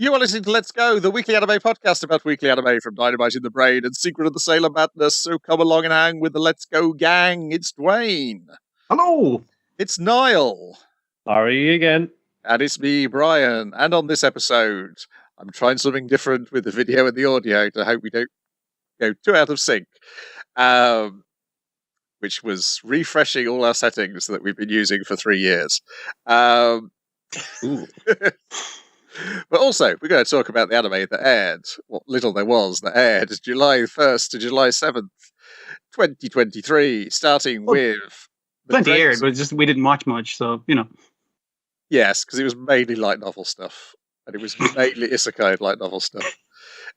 You are listening to Let's Go, the weekly anime podcast about weekly anime from Dynamite in the Brain and Secret of the Sailor Madness. So come along and hang with the Let's Go gang. It's Dwayne. Hello. It's Niall. Ari again. And it's me, Brian. And on this episode, I'm trying something different with the video and the audio to hope we don't go too out of sync. Which was refreshing all our settings that we've been using for 3 years. But also, we're going to talk about the anime that aired, what little there was that aired, July 1st to July 7th, 2023, starting with... Plenty aired, but just we didn't watch much, so, you know. Yes, because it was mainly light novel stuff, and it was mainly isekai light novel stuff.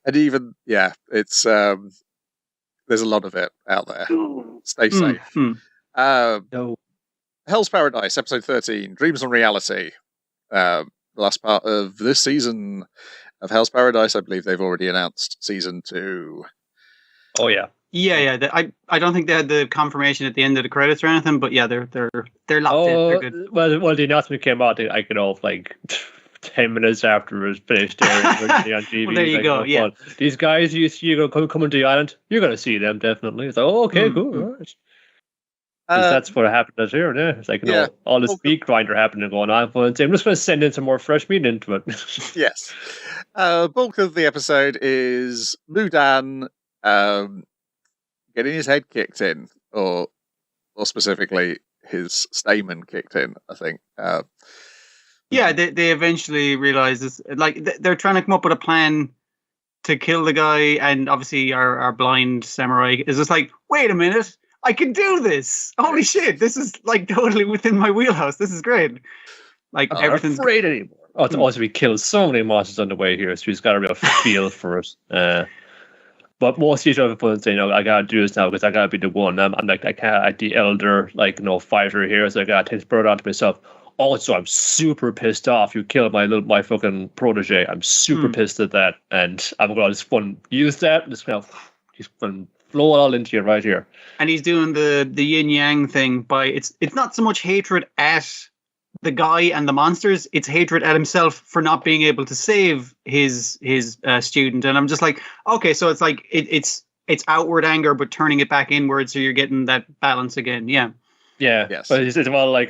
And even, it's... there's a lot of it out there. Stay safe. Hell's Paradise, episode 13, Dreams on Reality. The last part of this season of Hell's Paradise. I believe they've already announced season 2. Oh yeah. Yeah. I don't think they had the confirmation at the end of the credits or anything, but yeah, they're locked in. They're good. Well, the announcement came out, I could off 10 minutes after it was finished airing on TV. Well, there you go. Yeah. These guys you're going to come into the island. You're going to see them definitely. It's like, okay, cool. All right. That's what happened this year, yeah. It's like, all this beat grinder happening going on. I'm just going to send in some more fresh meat into it. Yes. Bulk of the episode is Mudan getting his head kicked in, or specifically his stamen kicked in, I think. They eventually realize this. They're trying to come up with a plan to kill the guy, and obviously our blind samurai is just like, wait a minute. I can do this! Holy shit! This is totally within my wheelhouse. This is great. Everything's not afraid anymore. Oh, it's also we killed so many monsters on the way here, so he's got a real feel for it. But most of these other people say, I gotta do this now because I gotta be the one. I'm like, I can't, the elder, fighter here, so I gotta take this bird onto myself. Also, I'm super pissed off. You killed my fucking protege. I'm super pissed at that, and I'm gonna just use that. Just flow it all into you right here. And he's doing the yin yang thing by it's not so much hatred at the guy and the monsters, it's hatred at himself for not being able to save his student. And I'm just like, okay, so it's like it's outward anger but turning it back inward, so you're getting that balance again. Yeah. Yeah, yes. But it's well, I'm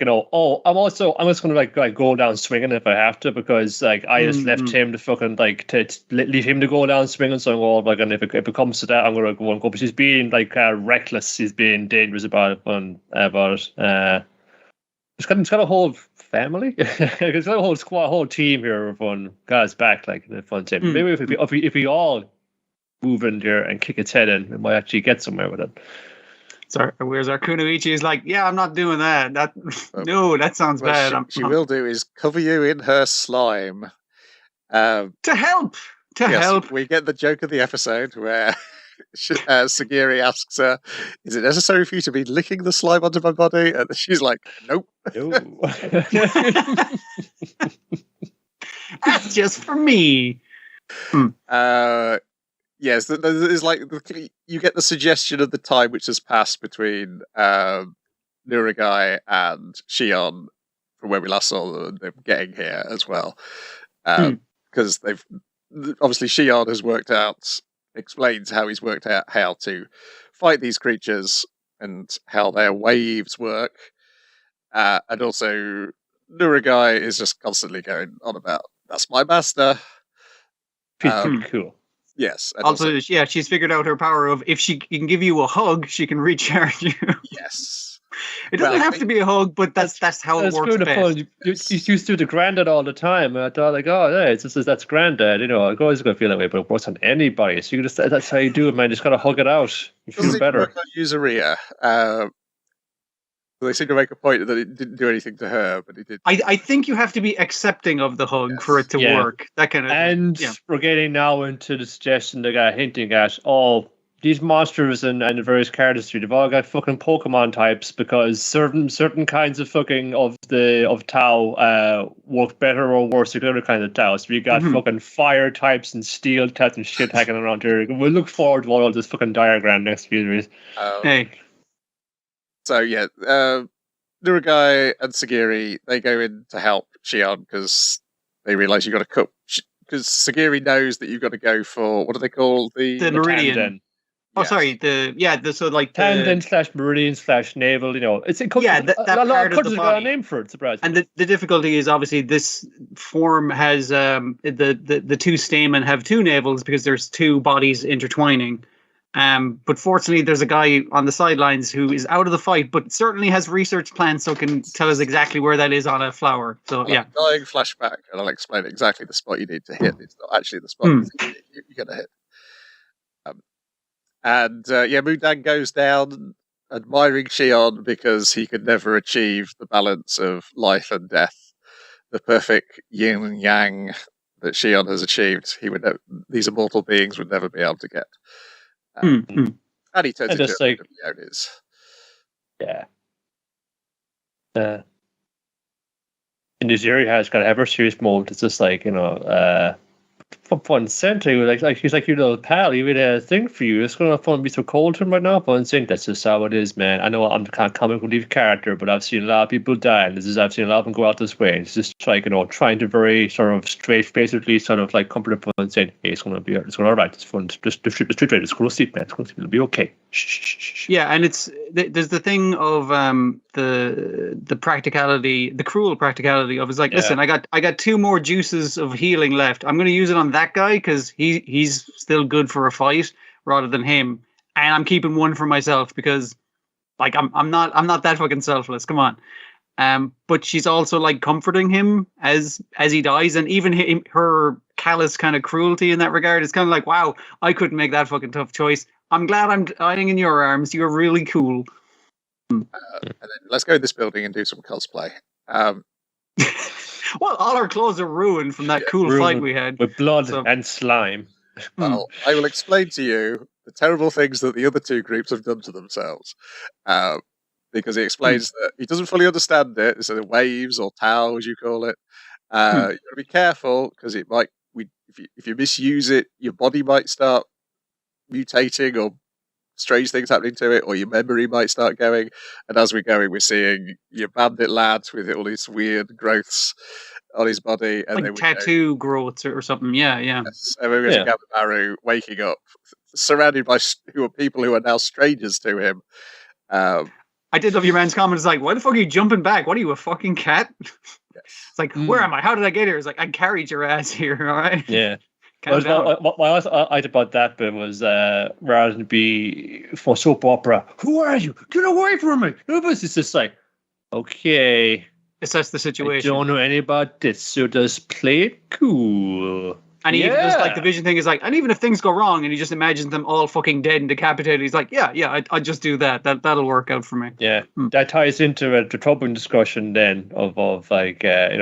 just gonna go down swinging if I have to, because I just left him to fucking to leave him to go down swinging. So I'm and if it comes to that, I'm gonna go and go. But he's being reckless. He's being dangerous about it. He's got a whole family. He's got a whole squad, a whole team here of guys back in a fun team. Maybe if we all move in here and kick its head in, we might actually get somewhere with it. Whereas our Kunoichi is like, yeah, I'm not doing that. That sounds bad. She will do is cover you in her slime. To help. We get the joke of the episode where Sagiri asks her, is it necessary for you to be licking the slime onto my body? And she's like, nope. That's just for me. Yes, there's you get the suggestion of the time which has passed between Nuragai and Shion from where we last saw them getting here as well. Because they've obviously Shion has explains how he's worked out how to fight these creatures and how their waves work. And also Nuragai is just constantly going on about, that's my master. Pretty cool. Yes. Also, she's figured out her power of if she can give you a hug, she can recharge you. Yes. It doesn't have to be a hug, but that's how it works best. You used to the granddad all the time. And I thought that's granddad. I always going to feel that way, but it works on anybody. So that's how you do it, man. You just got to hug it out. You feel better. Work on Yuzuria. They seem to make a point that it didn't do anything to her, but it did. I think you have to be accepting of the hug for it to work. That kind of we're getting now into the suggestion they got hinting at, these monsters and the various characters, they've all got fucking Pokemon types, because certain kinds of of Tao work better or worse than other kinds of Tao. So you got fucking fire types and steel types and shit hacking around here. We'll look forward to all this fucking diagram next few years. Hey. So Nuragai and Sagiri, they go in to help Shion because they realise you've got to cut because Sagiri knows that you've got to go for, what do they call the meridian? Tandem. Oh, Yes. sorry. So like Tandem / meridian / navel. It comes. Yeah, that a lot part of of countries the got a body. name for it. Surprisingly. And the difficulty is obviously this form has the two stamen have two navels because there's two bodies intertwining. But fortunately, there's a guy on the sidelines who is out of the fight, but certainly has research plans, so can tell us exactly where that is on a flower. So yeah, dying flashback, and I'll explain exactly the spot you need to hit. It's not actually the spot you're going to hit. Moondang goes down admiring Shion because he could never achieve the balance of life and death, the perfect yin and yang that Shion has achieved. These immortal beings would never be able to get. And he turns into like, Leonis. Yeah. And this area has got ever serious mode. It's just like, fun center. Like he's like your little pal. He would a thing for you. It's gonna fun be so cold to him right now. Fun saying that's just how it is, man. I know I'm the kind of comic relief character, but I've seen a lot of people die, and I've seen a lot of them go out this way. It's just like trying to very sort of straight facedly sort of like comfort everyone and saying, hey, it's gonna be all right. It's fun. Just treat right. It's gonna sleep, man. It's gonna sleep. It'll be okay. Shh. Yeah, and there's the thing of the practicality, the cruel practicality of it's like, listen, I got 2 more juices of healing left. I'm going to use it on that guy because he's still good for a fight rather than him, and I'm keeping 1 for myself because like I'm not that fucking selfless. Come on. But she's also like comforting him as he dies, and even her callous kind of cruelty in that regard is kind of like, wow, I couldn't make that fucking tough choice. I'm glad I'm dying in your arms. You're really cool. And then let's go to this building and do some cosplay. Well, all our clothes are ruined from that cool fight we had. With blood and slime. Well, I will explain to you the terrible things that the other 2 groups have done to themselves. Because he explains that he doesn't fully understand it. It's the waves or Tao, as you call it. You've got to be careful because it might. If you misuse it, your body might start mutating or strange things happening to it, or your memory might start going. And as we're going, we're seeing your bandit lad with all these weird growths on his body, and like tattoo growths or something. Yeah. Yes. And then we got Gabamaru waking up, surrounded by people who are now strangers to him. I did love your man's comment. It's like, why the fuck are you jumping back? What are you, a fucking cat? Yes. It's like, where am I? How did I get here? It's like, I carried your ass here, all right? Yeah. What I liked about that bit was rather than be for soap opera, who are you? Get away from me! It's just like, okay. Assess the situation. I don't know anything about this, so just play it cool. And he even does like the vision thing is like, and even if things go wrong and he just imagines them all fucking dead and decapitated, he's like, I just do that. That'll work out for me. Yeah. That ties into the troubling discussion then of like, there's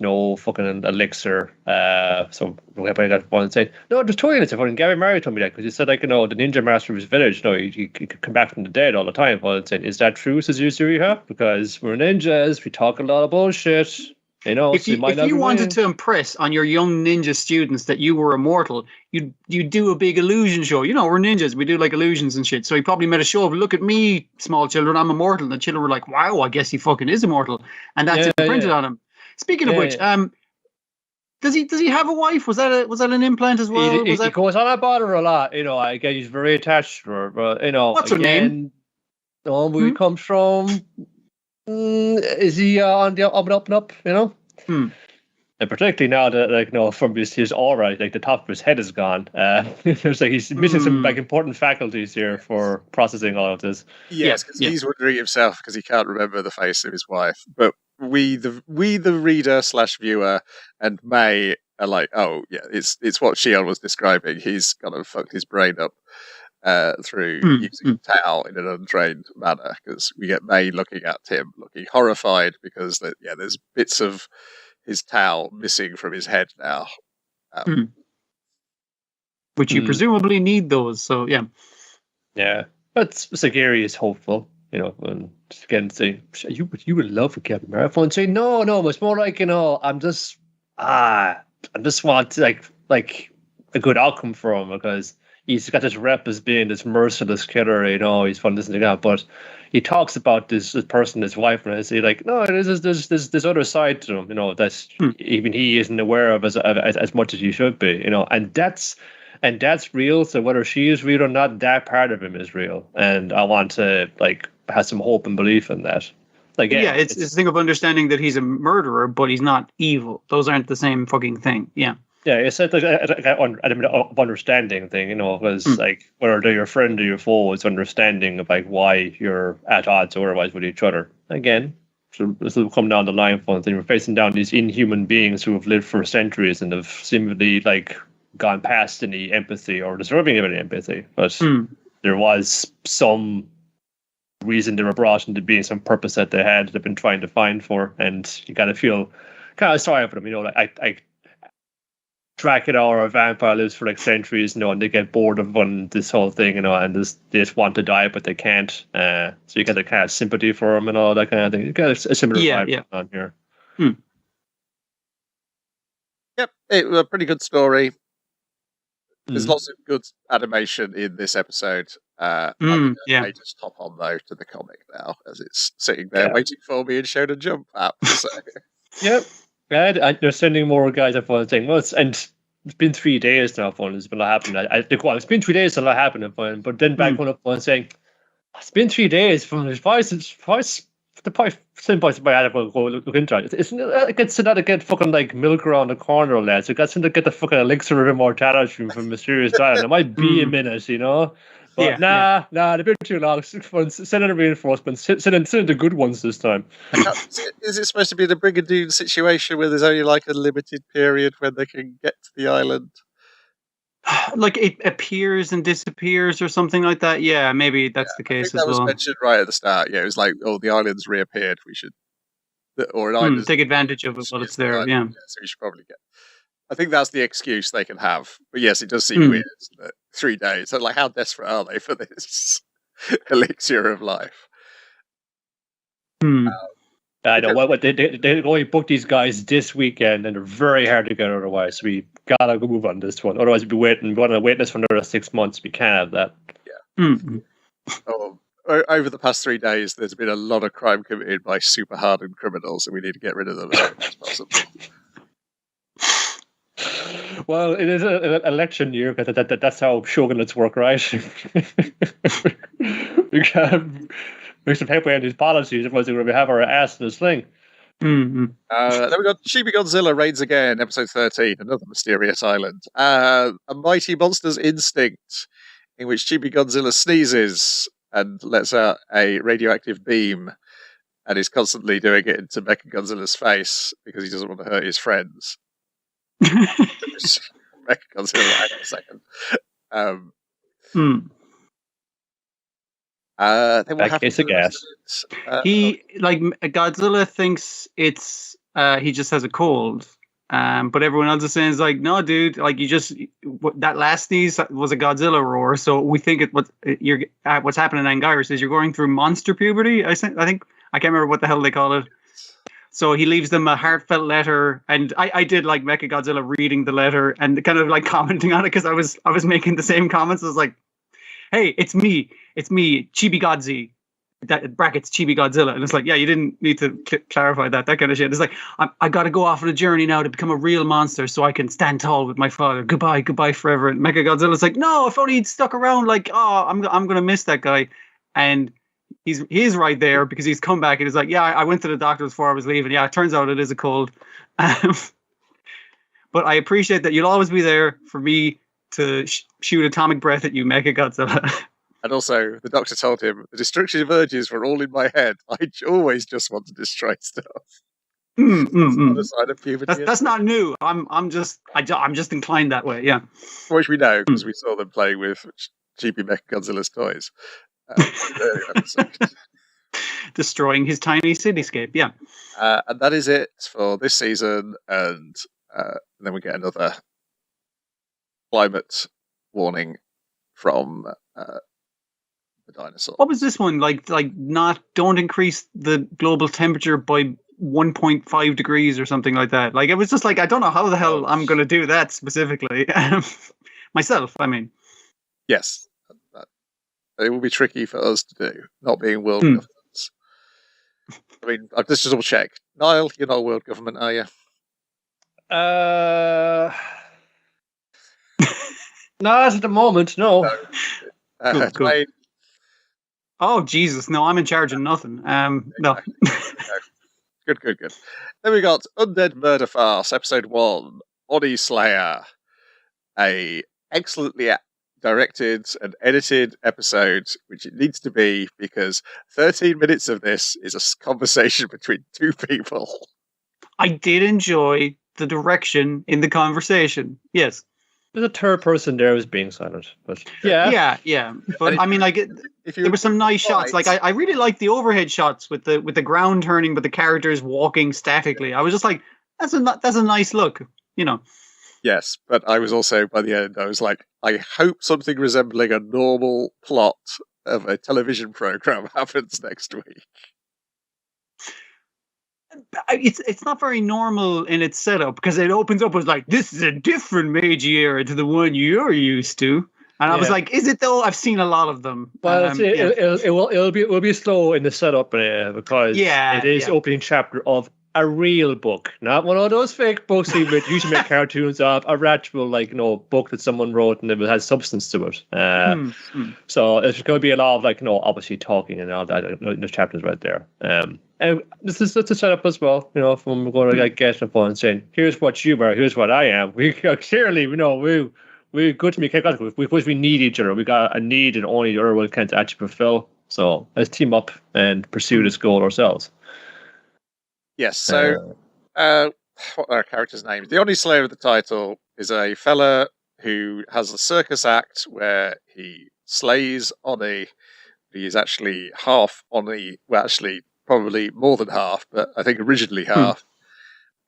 no fucking elixir. So I got one saying, no, there's totally it's a fucking Gary Murray told me that because he said, like, the ninja master of his village, he could come back from the dead all the time. Well, saying, is that true, says Yusuriha? Because we're ninjas, we talk a lot of bullshit. If you wanted to impress on your young ninja students that you were immortal, you'd do a big illusion show. We're ninjas, we do like illusions and shit. So he probably made a show of, look at me, small children, I'm immortal. And the children were like, wow, I guess he fucking is immortal. And that's imprinted on him. Speaking of which, does he have a wife? Was that an implant as well? He goes on about her a lot. I guess he's very attached to her. But what's her name? Where he comes from. Is he on the up and up? And particularly now that from his aura, like the top of his head is gone. There's like he's missing some like important faculties here for processing all of this. Yes, because he's wondering himself because he can't remember the face of his wife. But we the reader / viewer and May are like, oh yeah, it's what Shion was describing. He's kind of fucked his brain up through using Tao in an untrained manner, because we get May looking at him, looking horrified because there's bits of his Tao missing from his head now. Which you presumably need those, so yeah. Yeah, but Sagiri is hopeful, and again say, you would love a Captain Marathon. Say, no, it's more like, I just want like a good outcome for him, because he's got this rep as being this merciless killer, you know, he's fun, this and that, but he talks about this person, his wife, and I say, like, no, there's this other side to him, you know, that's even he isn't aware of as much as he should be, you know, and that's real. So whether she is real or not, that part of him is real, and I want to like have some hope and belief in that. Like, yeah, it's a thing of understanding that he's a murderer, but he's not evil. Those aren't the same fucking thing. Yeah. Yeah, it's like an understanding thing, you know, because like whether they're your friend or your foe, it's understanding of like why you're at odds or otherwise with each other. Again, so this will come down the line for thing. We're facing down these inhuman beings who have lived for centuries and have seemingly like gone past any empathy or deserving of any empathy. But there was some reason they were brought into being, some purpose that they had, they've been trying to find for, and you got to feel kind of sorry for them, you know, like I Dracula or a vampire lives for like centuries, you know, and they get bored of this whole thing, you know, and they just want to die, but they can't. So you get the kind of sympathy for them and all that kind of thing. You got a similar vibe on here. Yep, it was a pretty good story. There's lots of good animation in this episode. I just hop on though to the comic now, as it's sitting there waiting for me in Shonen Jump app. So. Yep. And they're sending more guys up on saying, well, it's been 3 days now, fun. It's been a happening. It's been 3 days till that happened, fun. But then back one up and saying, it's been 3 days from the price. The price same price by Adam go look into it. It's not to get fucking like milk around the corner, lads. It got to get the fucking elixir of immortality from Mysterious Island. It might be a minute, you know. But they've been too long. Send in a reinforcement. Send in the good ones this time. Is it supposed to be the Brigadoon situation where there's only like a limited period when they can get to the island? Like it appears and disappears or something like that. Yeah, maybe that's the case as well. That was mentioned right at the start. Yeah, it was like, oh, the island's reappeared. We should, or an island take advantage of it while it's there. Yeah, so we should probably get. I think that's the excuse they can have. But yes, it does seem weird. 3 days. So, like, how desperate are they for this elixir of life? I know. What they only booked these guys this weekend, and they're very hard to get otherwise. So we gotta go move on this one. Otherwise, we'll be waiting. We're on a wait list for another 6 months. We can't have that. Yeah. Over the past 3 days, there's been a lot of crime committed by super hardened criminals, and we need to get rid of them as soon as possible. Well, it is an election year, because that's how shogunates work, right? We can make some headway on these policies, otherwise we're going to have our ass in this thing. Then we got Chibi Godzilla Reigns Again, episode 13, another mysterious island. A mighty monster's instinct, in which Chibi Godzilla sneezes and lets out a radioactive beam, and is constantly doing it into Mecha Godzilla's face because he doesn't want to hurt his friends. Mecha Godzilla right in a second. Then what happens? Godzilla thinks it's he just has a cold, but everyone else is saying is like, no, dude, like that last sneeze was a Godzilla roar, so we think what's happening in Anguirus is you're going through monster puberty. I think I can't remember what the hell they call it. So he leaves them a heartfelt letter, and I did like Mecha Godzilla reading the letter and kind of like commenting on it because I was making the same comments. I was like, "Hey, it's me, Chibi Godzi." That brackets Chibi Godzilla, and it's like, yeah, you didn't need to clarify that kind of shit. It's like I got to go off on a journey now to become a real monster so I can stand tall with my father. Goodbye forever. And Mecha Godzilla's like, no, if only he'd stuck around. Like, oh, I'm gonna miss that guy, and he's right there because he's come back and he's like, yeah, I went to the doctor before I was leaving. Yeah, it turns out it is a cold. But I appreciate that you'll always be there for me to shoot atomic breath at you, Mecha Godzilla. And also, the doctor told him, the destructive urges were all in my head. I always just want to destroy stuff. That's not new. I'm just inclined that way. Yeah, which we know because we saw them playing with Chibi Mecha Godzilla's toys. Destroying his tiny cityscape. Yeah, and that is it for this season. And then we get another climate warning from. The dinosaur. What was this one like? Don't increase the global temperature by 1.5 degrees or something like that. Like it was just like I don't know how the hell I'm going to do that specifically myself. I mean, Yes. It will be tricky for us to do, not being world Hmm. governments. I mean, I've just double checked. Niall, you're not a world government, are you? Not at the moment, no. Cool. Dwayne, Oh Jesus, no, I'm in charge of nothing. No. good. Then we got Undead Murder Farce, episode 1, Body Slayer. A excellently directed and edited episode, which it needs to be, because 13 minutes of this is a conversation between two people. I did enjoy the direction in the conversation. Yes. There's a third person there who's being silent, but yeah. But I mean, like, there were some nice shots. Like, I really liked the overhead shots with the ground turning, but the characters walking statically. I was just like, that's a nice look, you know. Yes, but I was also, by the end, I was like, I hope something resembling a normal plot of a television program happens next week. It's not very normal in its setup, because it opens up as like, this is a different Meiji era to the one you're used to. And I was like, is it though? I've seen a lot of them. Well, it will be slow in the setup because it is opening chapter of a real book, not one of those fake books they usually make cartoons of. A actual, book that someone wrote and it has substance to it. So it's going to be a lot of obviously talking and all that. There's chapters right there. And this is a setup as well. From going to get the phone and saying, "Here's what you are. Here's what I am." We clearly, we're good to be chaotic because we need each other. We got a need and only the other one can't actually fulfill. So let's team up and pursue this goal ourselves. Yes, so what are our characters' names? The only slayer of the title is a fella who has a circus act where he slays Oni. He is actually half Oni. Well, actually, probably more than half, but I think originally half.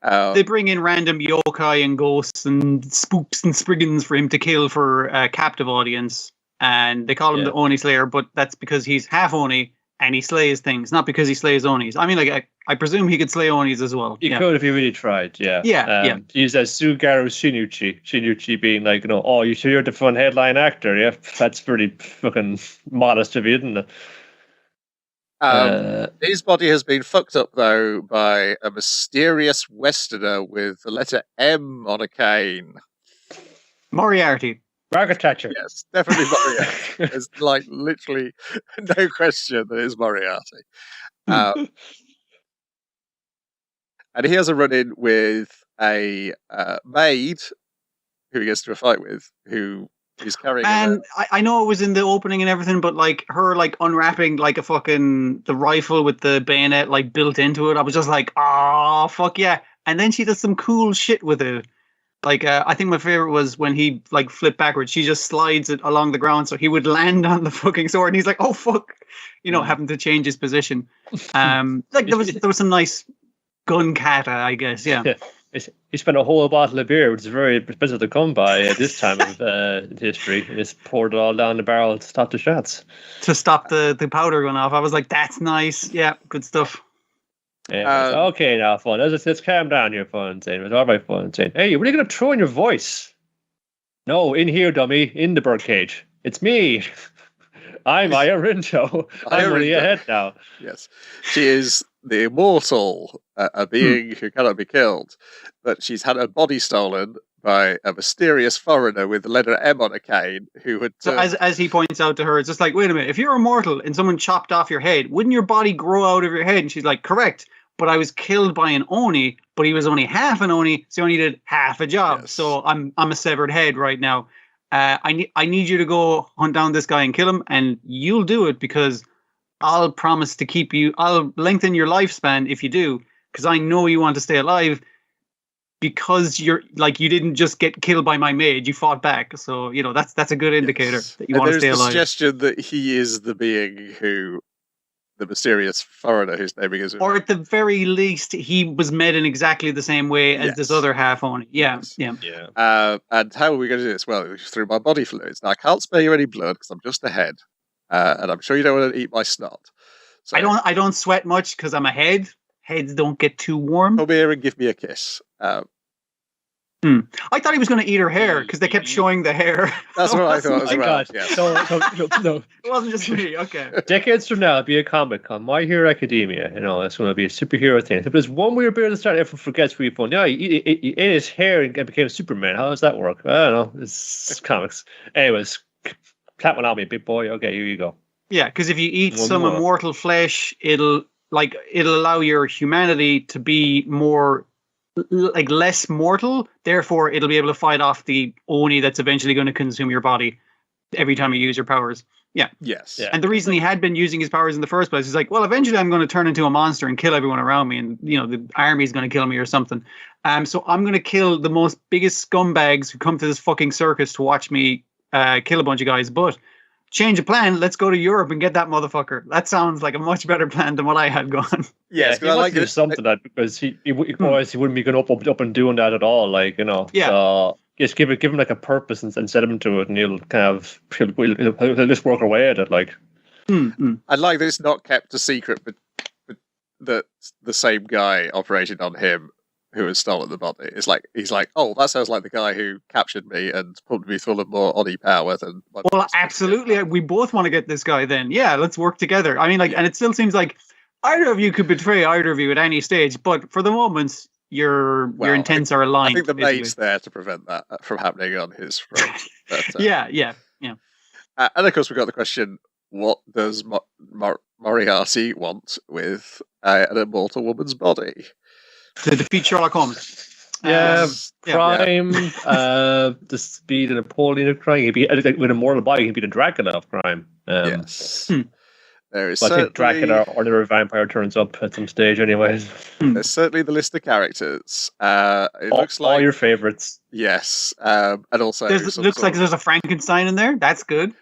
They bring in random yokai and ghosts and spooks and spriggans for him to kill for a captive audience. And they call him the Oni Slayer, but that's because he's half Oni and he slays things, not because he slays Onis. I mean, I presume he could slay Onis as well. He could if he really tried, yeah. He's a Sugaru Shinichi. Shinichi being like, oh, you're the fun headline actor, yeah? That's pretty fucking modest of you, isn't it? His body has been fucked up, though, by a mysterious Westerner with the letter M on a cane. Moriarty. Margaret Thatcher. Yes, definitely Moriarty. There's literally no question that it's Moriarty. And he has a run-in with a maid who he gets to a fight with, who he's carrying. And I know it was in the opening and everything, but her unwrapping a fucking the rifle with the bayonet built into it. I was just like, oh fuck yeah! And then she does some cool shit with it. I think my favorite was when he flipped backwards. She just slides it along the ground so he would land on the fucking sword, and he's like, "Oh fuck," having to change his position. There was some nice gun kata, I guess. Yeah. He spent a whole bottle of beer, which is very expensive to come by at this time of history, and just poured it all down the barrel to stop the shots. To stop the powder going off. I was like, "That's nice. Yeah, good stuff." Yeah, okay now, Fun. Let's calm down here, Fun. It's all right, Fun. Hey, what are you going to throw in your voice? No, in here, dummy, in the birdcage. It's me. I'm Aya Rinto. I'm really ahead now. Yes, she is the immortal, a being who cannot be killed, but she's had her body stolen by a mysterious foreigner with the letter M on a cane who had... So as he points out to her, it's just like, wait a minute, if you're immortal and someone chopped off your head, wouldn't your body grow out of your head? And she's like, correct, but I was killed by an Oni, but he was only half an Oni, so he only did half a job. Yes. So I'm a severed head right now. I need you to go hunt down this guy and kill him, and you'll do it because I'll promise to keep you, I'll lengthen your lifespan if you do, because I know you want to stay alive. Because you didn't just get killed by my maid, you fought back. So, that's a good indicator that you want to stay alive. There's the suggestion that he is the being who, the mysterious foreigner whose name is... Or at the very least, he was made in exactly the same way as this other half on it. Yeah. And how are we going to do this? Well, through my body fluids. Now, I can't spare you any blood because I'm just a head. And I'm sure you don't want to eat my snot. So, I don't sweat much because I'm a head. Heads don't get too warm. Come here and give me a kiss. I thought he was going to eat her hair because they kept showing the hair. That's what I thought as My well. God. Yes. No. It wasn't just me. Okay. Decades from now, it'll be a comic on My Hero Academia. It's going to be a superhero thing. If there's one weird bit at the start, everyone forgets where you found. Yeah, he ate his hair and became Superman. How does that work? I don't know. It's comics. Anyways, clap one on me, big boy. Okay, here you go. Yeah, because if you eat One some more. immortal flesh, it'll allow your humanity to be more less mortal. Therefore, it'll be able to fight off the Oni that's eventually going to consume your body every time you use your powers. Yeah. Yes. Yeah. And the reason he had been using his powers in the first place is like, well, eventually I'm going to turn into a monster and kill everyone around me, and the army is going to kill me or something. So I'm going to kill the most biggest scumbags who come to this fucking circus to watch me kill a bunch of guys. But change of plan. Let's go to Europe and get that motherfucker. That sounds like a much better plan than what I had going. Yes, he like to do something that because he wouldn't be going up and doing that at all. Yeah. So just give him like a purpose and set him to it, and he'll just work away at it. I like that it's not kept a secret, but that the same guy operating on him who has stolen the body. It's like he's like, oh, that sounds like the guy who captured me and pumped me full of more Oni power than. Well, absolutely. We both want to get this guy. Then, yeah, let's work together. I mean, and it still seems like either of you could betray either of you at any stage. But for the moment, your intents are aligned. I think the mate's there to prevent that from happening on his front. But, yeah. And of course, we've got the question: what does Moriarty want with an immortal woman's body? To defeat Sherlock Holmes. Crime, the speed and Napoleon of crime. He'd be with a mortal body. He'd be the Dracula of crime. Yes. There is. I think Dracula or another vampire turns up at some stage, anyways. There's certainly the list of characters. It looks like all your favorites. Yes, and also looks like there's a Frankenstein in there. That's good.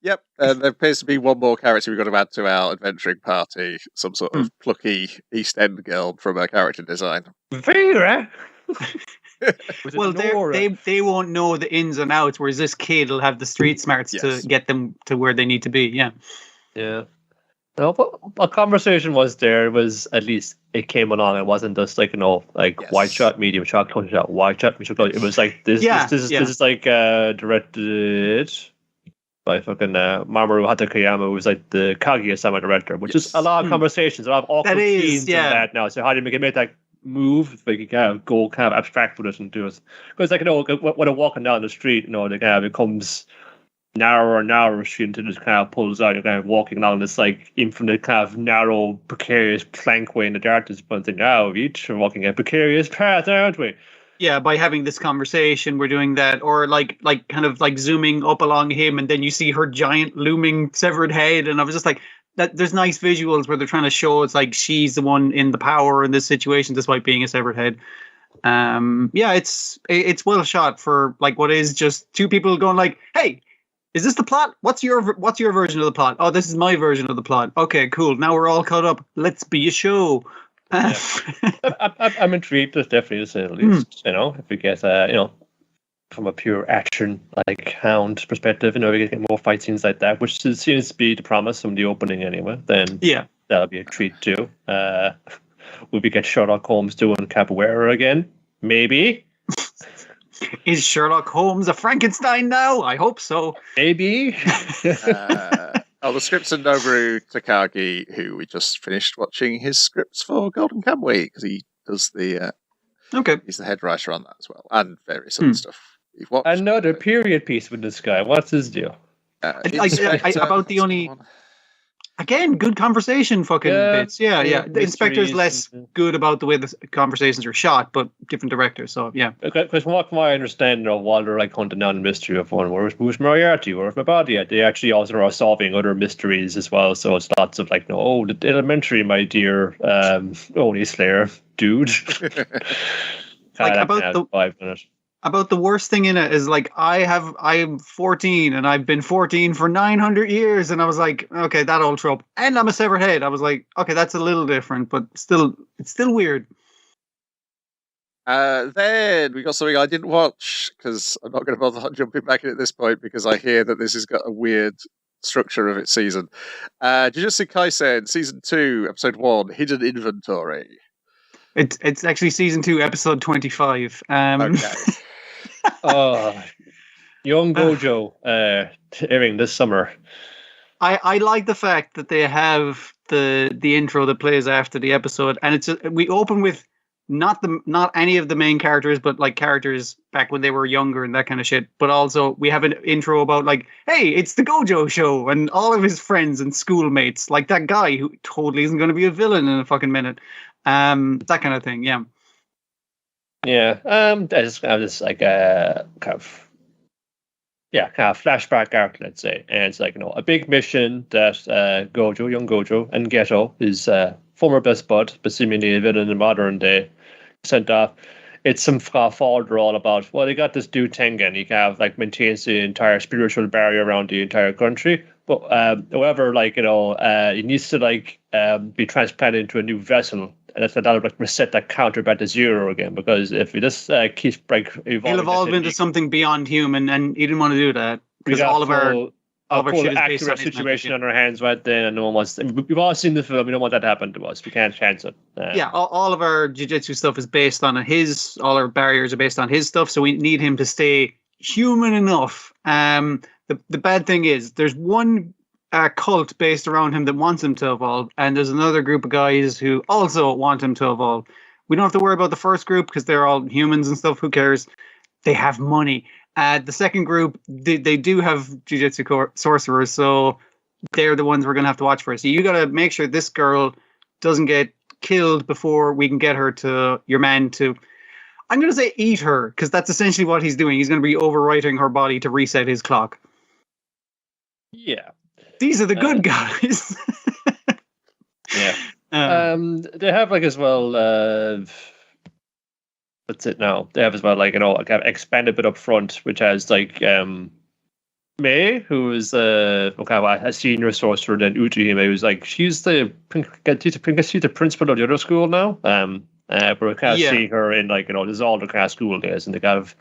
Yep, and there appears to be one more character we've got to add to our adventuring party. Some sort of plucky East End girl from a character design. Vera. Well, they won't know the ins and outs, whereas this kid will have the street smarts to get them to where they need to be. Yeah. Yeah. No, but a conversation was there. It was at least it came along. It wasn't just wide shot, medium shot, close shot, wide shot, medium shot. It was like this. This is like directed by fucking Mamoru Hatakeyama, who was like the Kaguya-sama director, which is a lot of conversations, a lot of awkward scenes in that now. So how do you make that move? If you kind of go kind of abstract with it and do it, because when they're walking down the street, it kind of becomes narrower and narrower street until it kind of pulls out. You're kind of walking along this infinite kind of narrow, precarious plankway in the darkness. But thinking, we each are walking a precarious path, aren't we? Yeah, by having this conversation, we're doing that, or kind of zooming up along him, and then you see her giant looming severed head, and I was just like, that. There's nice visuals where they're trying to show it's like she's the one in the power in this situation, despite being a severed head. It's well shot for what is just two people going like, hey, is this the plot? What's your version of the plot? Oh, this is my version of the plot. Okay, cool. Now we're all caught up. Let's be a show. Yeah. I'm intrigued. There's definitely, to say the least. If we get from a pure action hound perspective, we get more fight scenes like that, which seems to be the promise from the opening anyway. Then that'll be a treat too. Will we get Sherlock Holmes doing capoeira again? Maybe. Is Sherlock Holmes a Frankenstein now? I hope so. Maybe. The scripts of Noboru Takagi, who we just finished watching his scripts for Golden Kamuy, because he does he's the head writer on that as well, and various other stuff you've watched. Another period piece with this guy. What's his deal? About the only... Again, good conversation fucking bits. Yeah. The Inspector is less good about the way the conversations are shot, but different directors, so yeah. Because from what I understand, while they're hunting down the mystery of one, who's Moriarty, where's my body at? They actually also are solving other mysteries as well, so it's lots of the elementary, my dear Oni Slayer dude. About 5 minutes. About the worst thing in it is I'm 14 and I've been 14 for 900 years, and I was like, okay, that old trope, and I'm a severed head. I was like, okay, that's a little different, but it's still weird. Then we got something I didn't watch because I'm not going to bother jumping back in at this point because I hear that this has got a weird structure of its season. Jujutsu Kaisen Season 2 Episode 1 Hidden Inventory. It's actually season 2, episode 25. Okay. Oh, Young Gojo airing this summer. I like the fact that they have the intro that plays after the episode, and it's we open with not any of the main characters, but like characters back when they were younger and that kind of shit. But also we have an intro about like, hey, it's the Gojo show, and all of his friends and schoolmates, like that guy who totally isn't going to be a villain in a fucking minute, that kind of thing. Yeah. Yeah. I just like kind of flashback arc, let's say, and it's like a big mission that young Gojo, and Geto, his former best bud, but seemingly a villain in modern day, sent off. It's some folder all about. Well, they got this dude Tengen. He kind of like maintains the entire spiritual barrier around the entire country, but however, he needs to be transplanted into a new vessel. And that'll like reset that counter back to 0 again, because if he just keeps evolving, he'll evolve into something beyond human, and he didn't want to do that because all of our shit is based on situation on our hands right then, and no one wants. We've all seen the film. We don't want that to happen to us. We can't chance it. All of our Jujutsu stuff is based on his. All our barriers are based on his stuff, so we need him to stay human enough. The bad thing is there's one cult based around him that wants him to evolve, and there's another group of guys who also want him to evolve. We don't have to worry about the first group because they're all humans and stuff. Who cares? They have money. The second group, they do have Jujutsu sorcerers, so they're the ones we're going to have to watch for. So you got to make sure this girl doesn't get killed before we can get her to your man to, I'm going to say eat her, because that's essentially what he's doing. He's going to be overwriting her body to reset his clock. Yeah. These are the good guys. Yeah. They have as well. What's it now? They have as well expanded bit up front, which has Mei, who is a senior sorcerer, then Uchihime, who's she's the principal of the other school now. But we kind of see her in this is all the kind of school days, and they gotta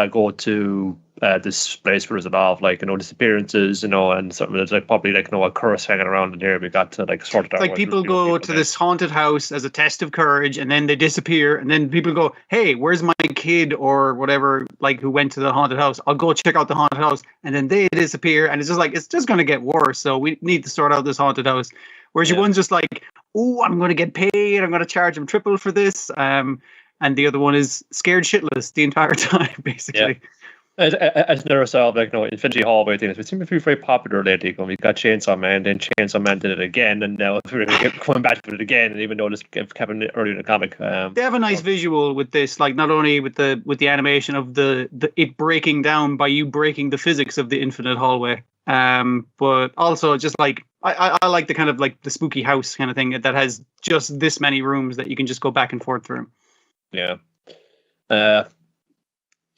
go to this place where there's a lot of disappearances, and something that's probably a curse hanging around in here. We got to sort it out. Like people go to this haunted house as a test of courage, and then they disappear, and then people go, "Hey, where's my kid or whatever? Who went to the haunted house? I'll go check out the haunted house," and then they disappear, and it's just going to get worse. So we need to sort out this haunted house. Whereas one's just "Oh, I'm going to get paid. I'm going to charge him triple for this." And the other one is scared shitless the entire time, basically. Yeah. As another sort of Infinity Hallway things, it seems to be very popular lately. We got Chainsaw Man, then Chainsaw Man did it again, and now we're going back to it again. And even though this happened earlier in the comic, they have a nice visual with this, not only with the animation of the it breaking down by you breaking the physics of the infinite hallway, but also just I like the kind of the spooky house kind of thing that has just this many rooms that you can just go back and forth through. Yeah.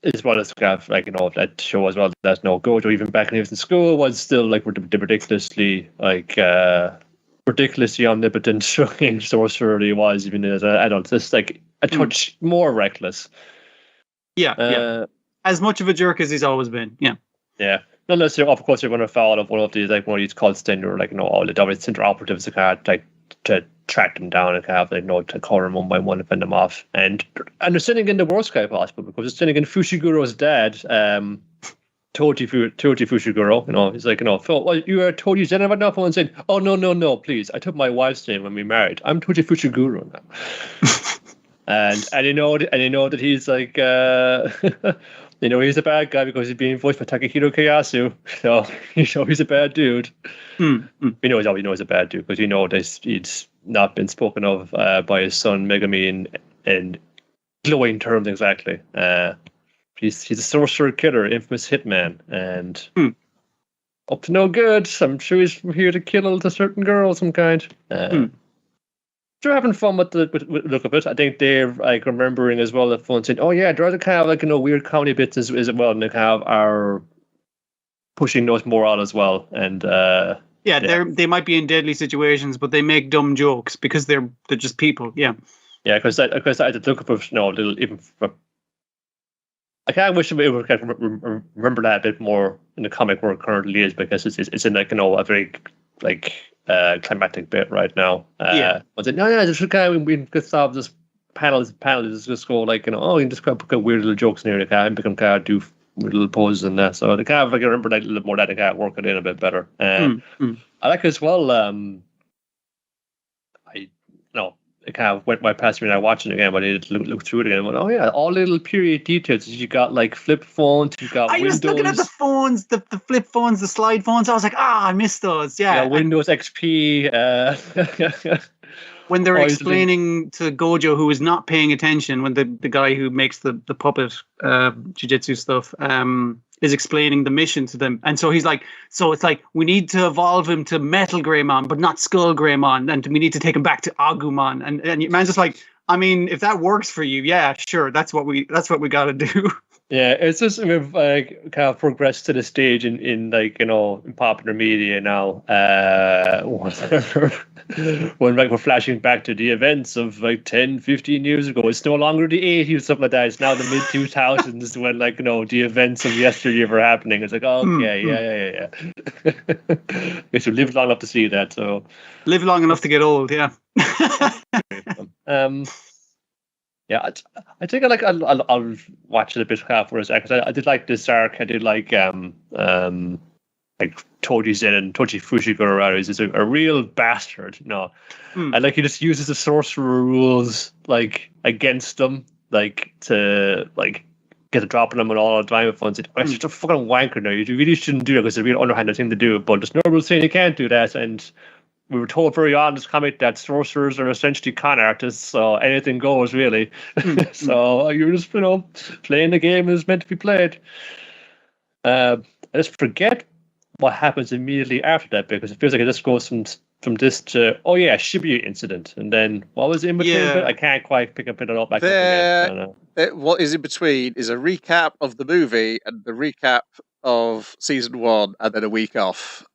As well as kind of that show as well, that Gojo, even back when he was in school, was still ridiculously omnipotent sorcerer he was even as an adult. Just a touch more reckless. Yeah. As much of a jerk as he's always been. Yeah. Yeah. Unless of course you're going to follow one of these cults then you're all the double center operatives that kind of to track them down and kind of to call them one by one and fend them off. And they're sitting in the worst guy possible, because they're sitting in Fushiguro's dad, Toji Fushiguro. He's Phil, well, you are Toji's dad enough, and saying, "Oh no, please. I took my wife's name when we married. I'm Toji Fushiguro now." and you know that he's he's a bad guy because he's being voiced by Takahiro Kiyasu. So he's a bad dude. We know he's a bad dude because he's not been spoken of by his son Megami in glowing terms exactly. He's a sorcerer killer, infamous hitman, and up to no good. I'm sure he's here to kill a certain girl of some kind. They're having fun with the look of it. I think they're remembering as well the fun saying, "Oh yeah, there are kind of weird comedy bits as well," and they kind of are pushing those more out as well. And they might be in deadly situations, but they make dumb jokes because they're just people. Yeah. Yeah, because I did look for little even. I kind of wish we would remember that a bit more in the comic where it currently is, because it's in a very climactic bit right now. Yeah. But then, just we can stop this panel is just go like, you can just put weird little jokes in here. They can become do weird little poses and that. So they kind of like remember that a little more. That they can work it in a bit better. I like it as well. It kind of went by past me and I watched it again, but I did look through it again. And went, all little period details. You got like flip phones, you got Windows. I was looking at the phones, the flip phones, the slide phones. I was like, I missed those. Yeah, Windows XP. When they're explaining to Gojo, who is not paying attention, when the guy who makes the puppet jujutsu stuff is explaining the mission to them, and so he's like, so it's like we need to evolve him to Metal Greymon, but not Skull Greymon, and we need to take him back to Agumon, and man's just like, I mean, if that works for you, yeah, sure, that's what we got to do. Yeah, it's just we've kind of progressed to the stage in like in popular media now. When like we're flashing back to the events of like 10, 15 years ago, it's no longer the 80s or something like that. It's now the mid 2000s when like the events of yesteryear were happening. It's like yeah. Guess we lived long enough to see that. So live long enough to get old, yeah. Yeah, I think I'll watch it a bit afterwards because I did like this arc. I did like Toji Zen and Toji Fushiguro is a real bastard, and like he just uses the sorcerer rules like against them, like to like get a drop on them and all the time. It's just a fucking wanker. No, you really shouldn't do it because it's a real underhanded thing to do. But there's no rule saying you can't do that, and we were told very on this comic that sorcerers are essentially con artists, so anything goes, really. So you're just, playing the game as meant to be played. I just forget what happens immediately after that because it feels like it just goes from this to Chibi incident, and then what was in between? Yeah. I can't quite pick it up back up again. What is in between is a recap of the movie and the recap of season 1, and then a week off.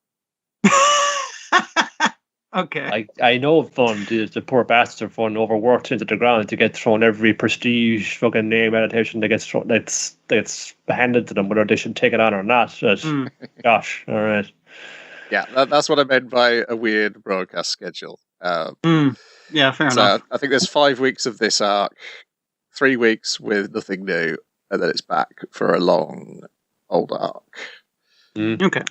Okay. I know fun. The poor bastards are fun overworked into the ground to get thrown every prestige fucking name meditation that gets thrown, that's handed to them, whether they should take it on or not. Gosh, all right. Yeah, that's what I meant by a weird broadcast schedule. Yeah, fair enough. I think there's 5 weeks of this arc, 3 weeks with nothing new, and then it's back for a long old arc. Okay.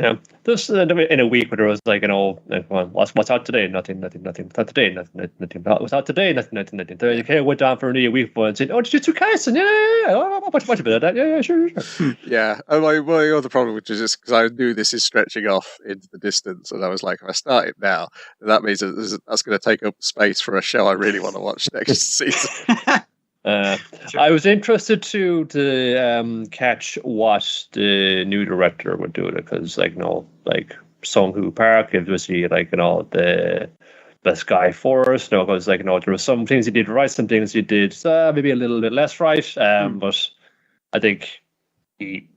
Yeah, just in a week where there was like what's out today? Nothing. What's out today? Nothing. What's out today? Nothing. Okay, went down for a week and said, Jujutsu Kaisen, yeah. Watch a bit of that, yeah, sure. Yeah, and my other problem, which is just because I knew this is stretching off into the distance, and I was like, if I start it now, that means that's going to take up space for a show I really want to watch next season. Sure. I was interested to catch what the new director would do because Sung-Hoo Park, it was the Sky Forest, because there were some things he did right, some things he did maybe a little bit less right, but I think he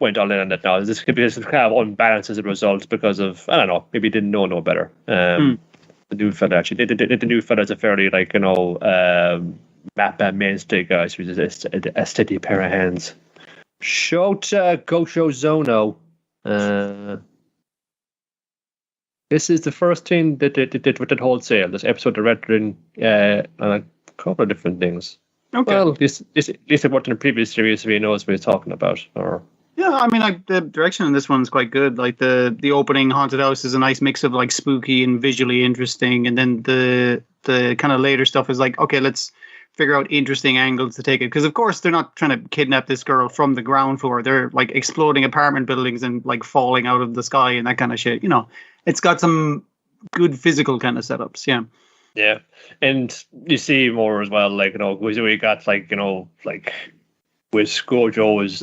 went all in on that now. This could be kind of unbalanced as a result because of, I don't know, maybe he didn't know no better. The new fella actually, the new fella's a fairly map mainstay guys with a steady pair of hands. Shota Gosho Zono. This is the first thing that they did with that wholesale. This episode directed in on a couple of different things. Okay. Well, this at least it worked in the previous series, so he knows what he's talking about. Yeah, I mean, the direction in this one's quite good. Like the opening haunted house is a nice mix of spooky and visually interesting, and then the kind of later stuff is okay, let's figure out interesting angles to take it, because of course they're not trying to kidnap this girl from the ground floor. They're exploding apartment buildings and falling out of the sky and that kind of shit. It's got some good physical kind of setups. Yeah, and you see more as well. We got with Gojo's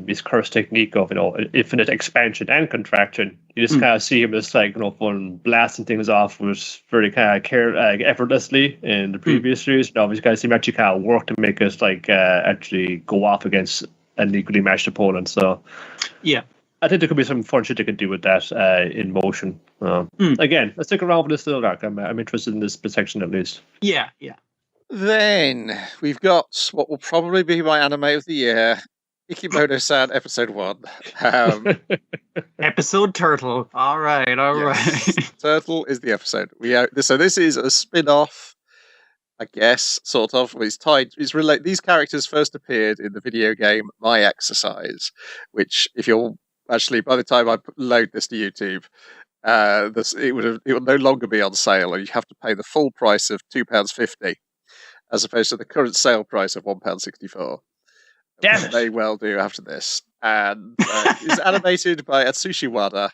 his curse technique of infinite expansion and contraction. You just kind of see him as fun blasting things off was very kind of effortlessly in the previous series. Now we kind of see him actually kind of work to make us actually go off against an equally matched opponent. So yeah, I think there could be some fun shit they could do with that in motion. Again, let's stick around for this little arc. I'm interested in this section at least. Yeah. Then we've got what will probably be my anime of the year, Ikimono-san, episode 1. Episode Turtle. All right. Yes, Turtle is the episode. So this is a spin-off, I guess, sort of. It's tied. These characters first appeared in the video game My Exercise, which, if you're actually, by the time I load this to YouTube, it will no longer be on sale, and you have to pay the full price of £2.50, as opposed to the current sale price of £1.64. Damn it! They well do after this, and it's animated by Atsushi Wada.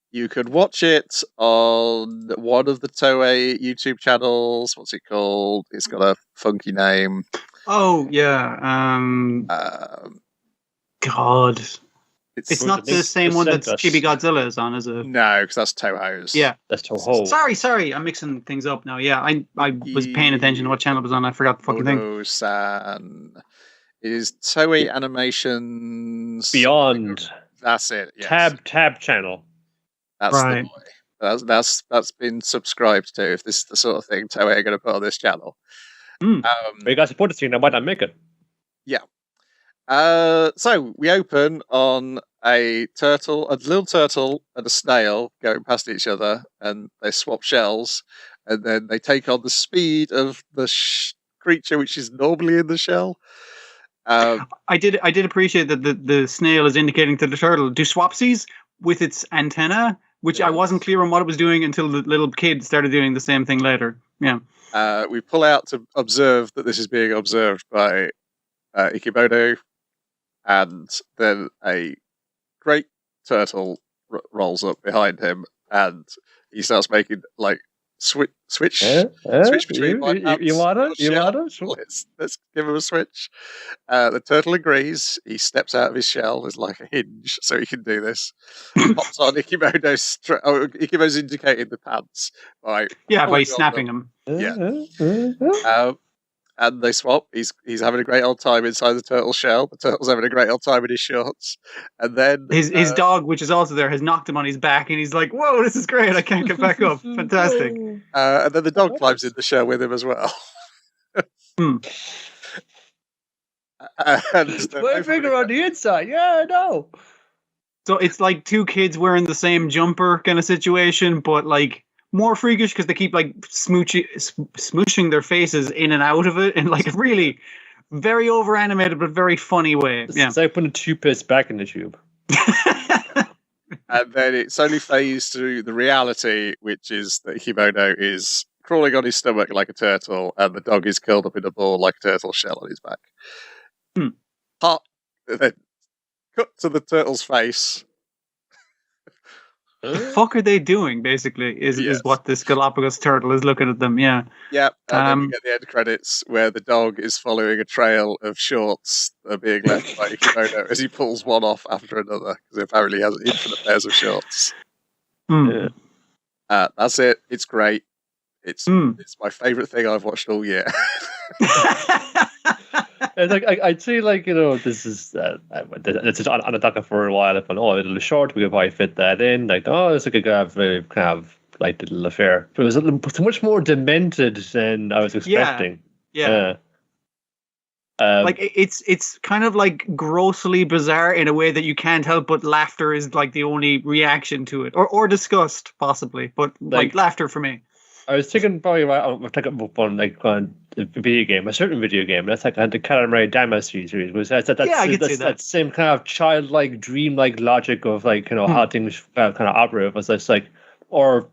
You could watch it on one of the Toei YouTube channels. What's it called? It's got a funky name. Oh yeah. God. It's not the same one that Chibi Godzilla is on, is it? No, because that's Toho's. Yeah, that's Toho. Sorry, I'm mixing things up now. Yeah, I was paying attention to what channel it was on. I forgot the fucking thing. Ikimono-san is Toei Animations Beyond. That's it. Yes. Tab channel. That's right. The boy. That's been subscribed to. If this is the sort of thing Toei are going to put on this channel. But you guys support the scene, I might not make it. Yeah. So we open on a little turtle and a snail going past each other, and they swap shells, and then they take on the speed of the creature which is normally in the shell. I did appreciate that the snail is indicating to the turtle do swapsies with its antenna, which I wasn't clear on what it was doing until the little kid started doing the same thing later. Yeah. We pull out to observe that this is being observed by Ikimono, and then a great turtle rolls up behind him, and he starts making switch between my pants. You want it? Let's give him a switch. The turtle agrees. He steps out of his shell. There's like a hinge, so he can do this. Pops on Ikimono's. Ikimono's indicating the pants by snapping them. Yeah. And they swap. He's having a great old time inside the turtle shell. The turtle's having a great old time in his shorts. And then his dog, which is also there, has knocked him on his back, and he's like, "Whoa, this is great! I can't get back up. Fantastic!" And then the dog climbs in the shell with him as well. My finger on the inside. Yeah, I know. So it's like two kids wearing the same jumper kind of situation, but like more freakish because they keep like smooshing their faces in and out of it in like a really very over animated but very funny way. It's like putting a toothpaste back in the tube. And then it slowly fades to the reality, which is that Ikimono is crawling on his stomach like a turtle, and the dog is curled up in a ball like a turtle shell on his back. Then cut to the turtle's face. The fuck are they doing, basically, is what this Galapagos turtle is looking at them, yeah. Yeah, and then we get the end credits where the dog is following a trail of shorts that are being left by Ikimono as he pulls one off after another, because apparently he has infinite pairs of shorts. That's it. It's great. It's my favourite thing I've watched all year. It's like I'd say, like, you know, this is it's on a docket for a while. But it'll be short. We could probably fit that in. Like, it's like a kind of light little affair. But it was so much more demented than I was expecting. Yeah. Like it's kind of like grossly bizarre in a way that you can't help but laughter is like the only reaction to it, or disgust possibly, but like laughter for me. I was thinking probably I'm taking up on like on a video game, a certain video game. That's like the Katamari Damacy series. Was that same kind of childlike, dreamlike logic of like, you know, how things kind of operate. It was just like, or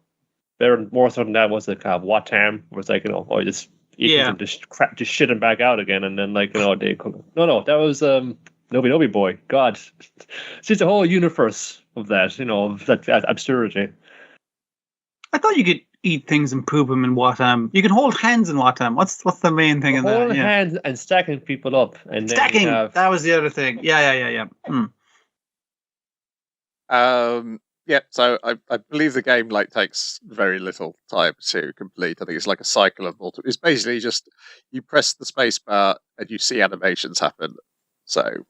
there more so than that was the kind of Watam, where it's like, you know, or just just shit him back out again, and then like, you know, that was Nobi Boy. God, see, it's a whole universe of that, you know, of that absurdity. I thought you could eat things and poop them in Watam. You can hold hands in Watam. What's the main thing in that? Holding hands and stacking people up. And stacking! That was the other thing. Yeah. So I believe the game like takes very little time to complete. I think it's like a cycle of multiple. It's basically just you press the space bar and you see animations happen. So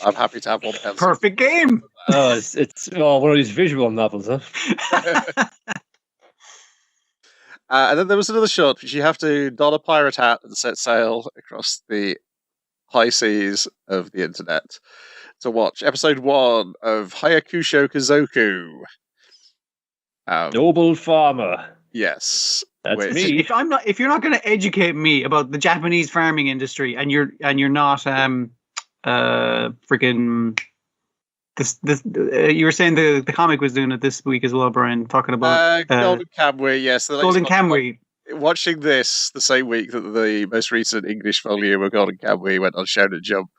I'm happy to have one. Perfect game! It's one of these visual novels, huh? And then there was another shot which you have to don a pirate hat and set sail across the high seas of the internet to watch episode 1 of Hyakushou Kizoku. Noble farmer. Yes. That's me. If you're not going to educate me about the Japanese farming industry, and you're not freaking you were saying the comic was doing it this week as well, Brian, talking about Golden Kamuy. Yes, Golden Kamuy. Watching this the same week that the most recent English volume of Golden Kamuy went on Shonen Jump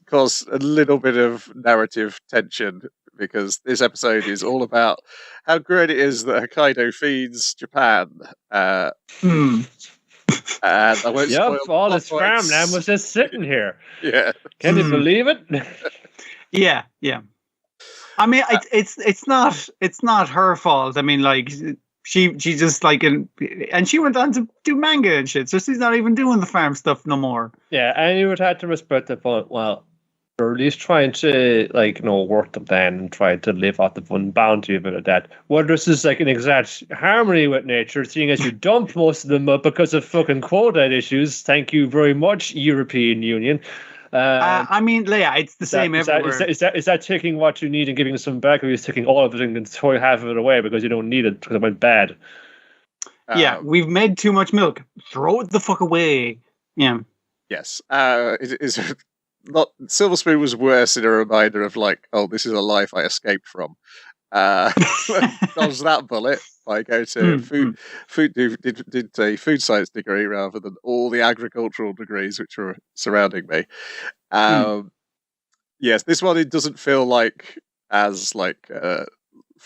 caused a little bit of narrative tension, because this episode is all about how great it is that Hokkaido feeds Japan. And I won't spoil all this farmland was just sitting here. Yeah. Can you believe it? Yeah. I mean, it's not her fault. I mean, like, she just like, and she went on to do manga and shit, so she's not even doing the farm stuff no more. Yeah, and you would have to respect the point. Well, or at least trying to, like, you know, work the plan and try to live out the fun bounty of it at that. Well, this is like an exact harmony with nature, seeing as you dump most of them up because of fucking quota issues. Thank you very much, European Union. I mean, yeah, it's the same everywhere. Is that taking what you need and giving some back, or is taking all of it and throwing half of it away because you don't need it because it went bad? Yeah, we've made too much milk. Throw it the fuck away. Yeah. Yes. Silver Spoon was worse in a reminder of, like, oh, this is a life I escaped from. Dodge that bullet by going to did a food science degree rather than all the agricultural degrees which were surrounding me. Yes, this one, it doesn't feel like as like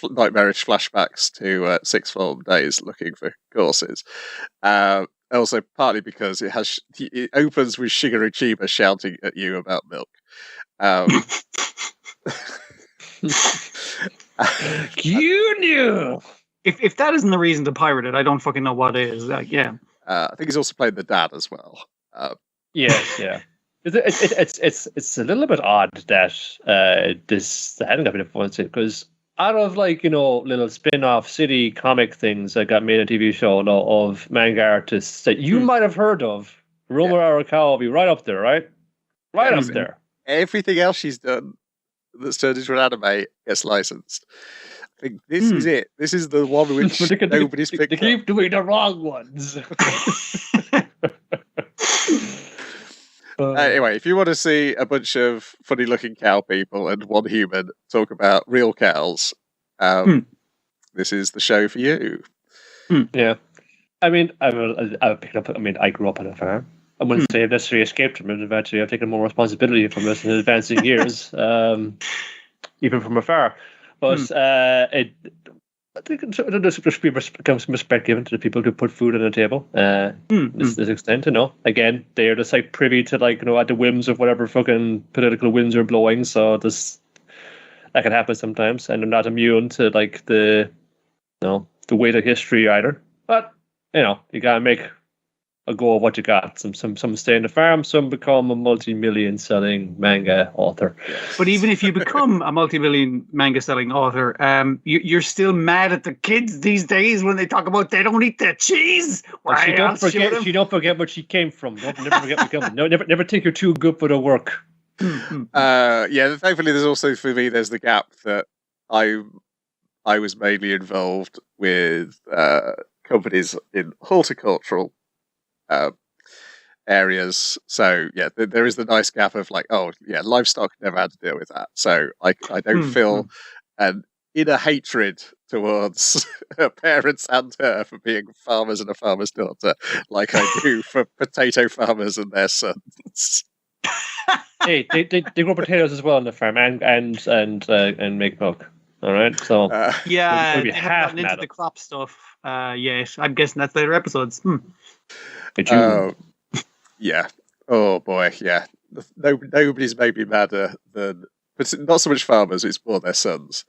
nightmarish flashbacks to sixth form days looking for courses. Also, partly because it opens with Shigeru Chiba shouting at you about milk. You knew. If that isn't the reason to pirate it, I don't fucking know what is. I think he's also played the dad as well. Yes, yeah. It's a little bit odd that this hadn't got a bit of fun because out of, like, you know, little spin-off city comic things that got made a TV show of manga artists that you might have heard of, Romo Arakawa will be right up there, right? Right up there. Everything else she's done that's turned into an anime gets licensed. I think this is it. This is the one which nobody's picked They keep doing the wrong ones. Anyway, if you want to see a bunch of funny-looking cow people and one human talk about real cows, this is the show for you. Yeah. I mean, I picked up. I mean, I grew up on a farm. I wouldn't say I've necessarily escaped from it. Eventually, I've taken more responsibility from it in advancing years, even from afar. But I think there should be some respect given to the people who put food on the table. This extent, you know. Again, they're just like privy to, like, you know, at the whims of whatever fucking political winds are blowing. So that can happen sometimes, and they're not immune to, like, the weight of history either. But you know, you gotta make a go of what you got. Some stay in the farm, some become a multi-million selling manga author. But even if you become a multi-million manga selling author, you're still mad at the kids these days when they talk about they don't eat the cheese. She don't forget where she came from. Never forget never think you're too good for the work. Yeah, thankfully there's also, for me, there's the gap that I was mainly involved with companies in horticultural areas, so yeah, there is the nice gap of, like, oh yeah, livestock never had to deal with that, so I don't feel an inner hatred towards her parents and her for being farmers and a farmer's daughter like I do for potato farmers and their sons. Hey, they grow potatoes as well on the farm and make milk. All right, so yeah, they haven't gotten into the crop stuff yet. I'm guessing that's later episodes. Yeah. Oh boy, yeah. Nobody's made me madder than, but not so much farmers. It's more their sons.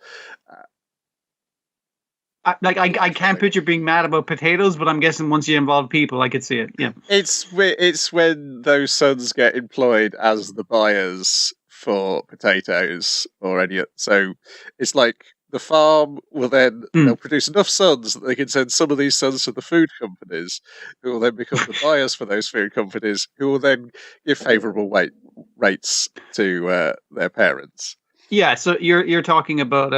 I can't picture being mad about potatoes, but I'm guessing once you involve people, I could see it. Yeah, it's when those sons get employed as the buyers for potatoes or any. So it's like the farm will then Hmm. they'll produce enough sons that they can send some of these sons to the food companies, who will then become the buyers for those food companies, who will then give favourable rates to their parents. Yeah, so you're talking about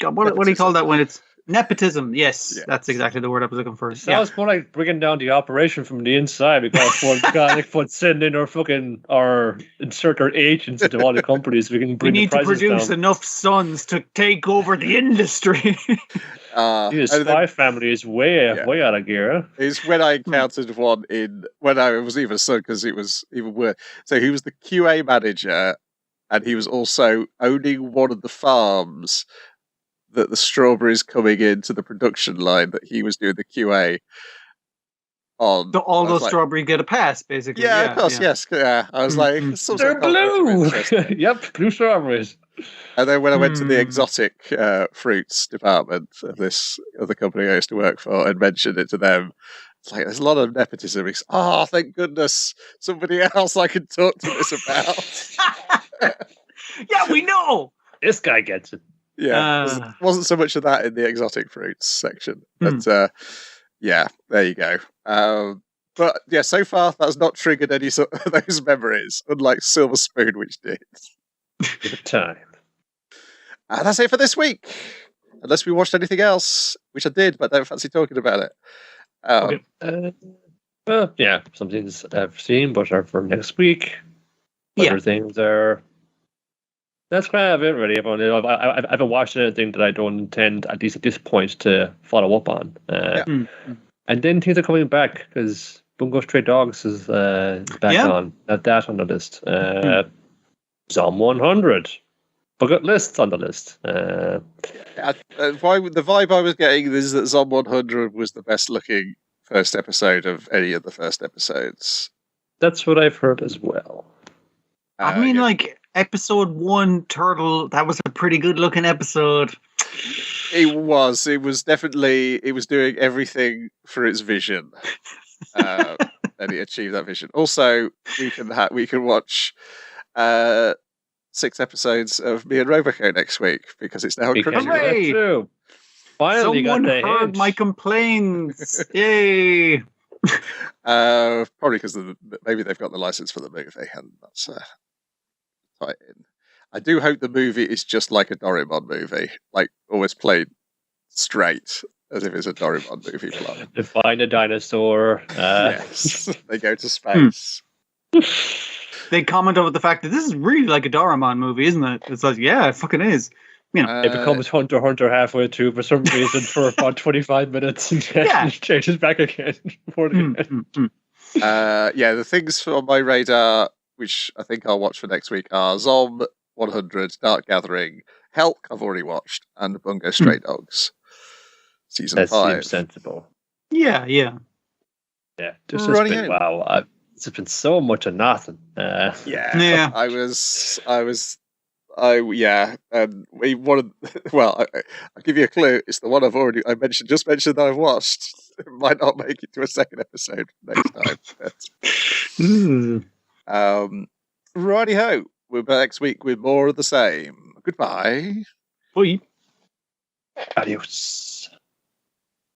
God, what do you call that when it's nepotism? Yes, Yeah. that's exactly the word I was looking for. It sounds more like bringing down the operation from the inside because one guy like send in or insert our agents into all the companies. We can We bring the need to prices produce down. enough sons to take over the industry. The spy family is way out of gear. Is when I encountered one when I was even a son, because it was even worse. So he was the QA manager, and he was also owning one of the farms that the strawberries coming into the production line that he was doing the QA on. So all those strawberries get a pass, basically. Yeah, of course, yes. Yeah. I was like, they're blue. Yep, blue strawberries. And then when I went to the exotic fruits department of the company I used to work for and mentioned it to them, it's like, there's a lot of nepotism. It's, thank goodness, somebody else I can talk to this about. Yeah, we know. This guy gets it. Yeah, wasn't so much of that in the exotic fruits section, but yeah, there you go. But yeah, so far that's not triggered any of those memories, unlike Silver Spoon, which did. Good time. And that's it for this week. Unless we watched anything else, which I did, but I don't fancy talking about it. Okay. Well, yeah, some things I've seen, but are for next week. Other things are. That's kind of it, really. I haven't watched anything that I don't intend, at least at this point, to follow up on. And then things are coming back because Bungo Stray Dogs is back on. Not that on the list. Zom 100. Bucket lists on the list. The vibe I was getting is that Zom 100 was the best looking first episode of any of the first episodes. That's what I've heard as well. I mean, like episode 1, Turtle, that was a pretty good looking episode. It was definitely, it was doing everything for its vision. And it achieved that vision. Also, we can watch 6 episodes of Me and Roboco next week because it's now Hooray! True. Finally, someone heard my complaints. Yay! Probably because maybe they've got the license for the movie, and that's tied in. I do hope the movie is just like a Doraemon movie, like always played straight, as if it's a Doraemon movie plot. They find a dinosaur. Yes, they go to space. They comment over the fact that this is really like a Doraemon movie, isn't it? It's like, yeah, it fucking is. You know, it becomes Hunter halfway through for some reason for about 25 minutes and then changes back again. The things on my radar, which I think I'll watch for next week, are Zom 100, Dark Gathering, Helk I've already watched, and Bungo Stray Dogs. Season 5. That seems sensible. Yeah. This has been, wow. It's been so much of nothing. I'll give you a clue. It's the one I just mentioned that I've watched. It might not make it to a second episode next time. Righty ho. We're back next week with more of the same. Goodbye. Bye. Adios.